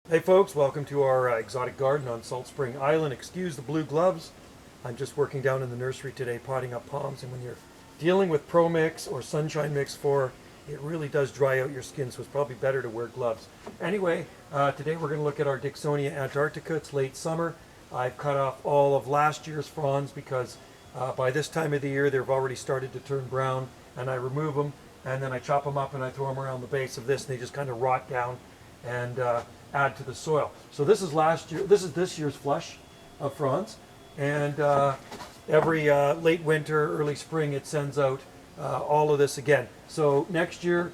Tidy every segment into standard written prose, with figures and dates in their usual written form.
Hey folks, welcome to our exotic garden on Salt Spring Island. Excuse the blue gloves. I'm just working down in the nursery today potting up palms, and when you're dealing with Pro Mix or Sunshine Mix 4, it really does dry out your skin, so it's probably better to wear gloves. Anyway, today we're going to look at our Dicksonia antarctica. It's late summer. I've cut off all of last year's fronds because by this time of the year they've already started to turn brown, and I remove them and then I chop them up and I throw them around the base of this, and they just kind of rot down and add to the soil. So this is this year's flush of fronds, and every late winter, early spring, it sends out all of this again. So next year,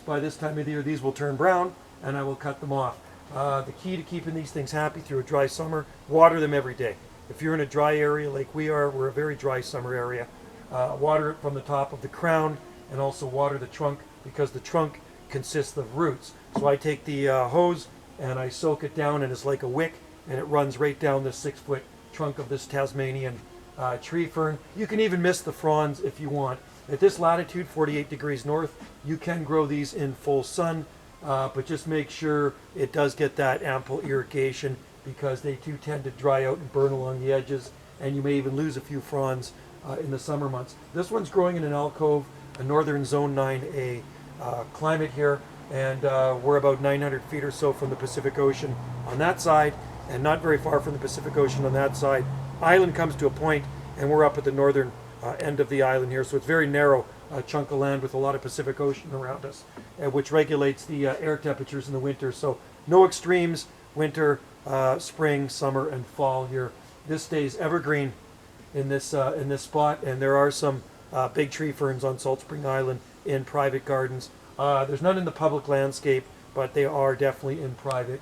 by this time of the year, these will turn brown, and I will cut them off. The key to keeping these things happy through a dry summer: water them every day. If you're in a dry area like we are, we're a very dry summer area. Water it from the top of the crown, and also water the trunk, because the trunk consists of roots. So I take the hose and I soak it down, and it's like a wick, and it runs right down the 6-foot trunk of this Tasmanian tree fern. You can even miss the fronds if you want. At this latitude, 48 degrees north, you can grow these in full sun, but just make sure it does get that ample irrigation, because they too tend to dry out and burn along the edges, and you may even lose a few fronds in the summer months. This one's growing in an alcove, a northern zone 9A climate here, and we're about 900 feet or so from the Pacific Ocean on that side, and not very far from the Pacific Ocean on that side. Island comes to a point, and we're up at the northern end of the island here, so it's very narrow chunk of land with a lot of Pacific Ocean around us, which regulates the air temperatures in the winter. So no extremes: winter, spring, summer, and fall here. This stays evergreen in this spot, and there are some big tree ferns on Salt Spring Island in private gardens. There's none in the public landscape, but they are definitely in private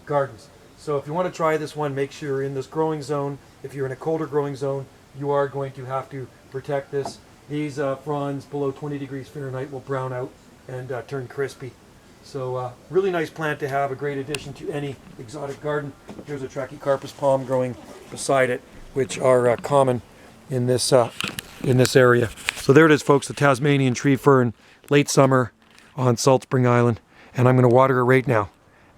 gardens. So if you want to try this one, make sure you're in this growing zone. If you're in a colder growing zone, you are going to have to protect this. These fronds below 20 degrees Fahrenheit will brown out and turn crispy. So really nice plant to have, a great addition to any exotic garden. Here's a Trachycarpus palm growing beside it, which are common in this area. So there it is, folks, the Tasmanian tree fern, late summer on Salt Spring Island, and I'm going to water it right now,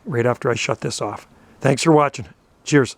right after I shut this off. Thanks for watching. Cheers.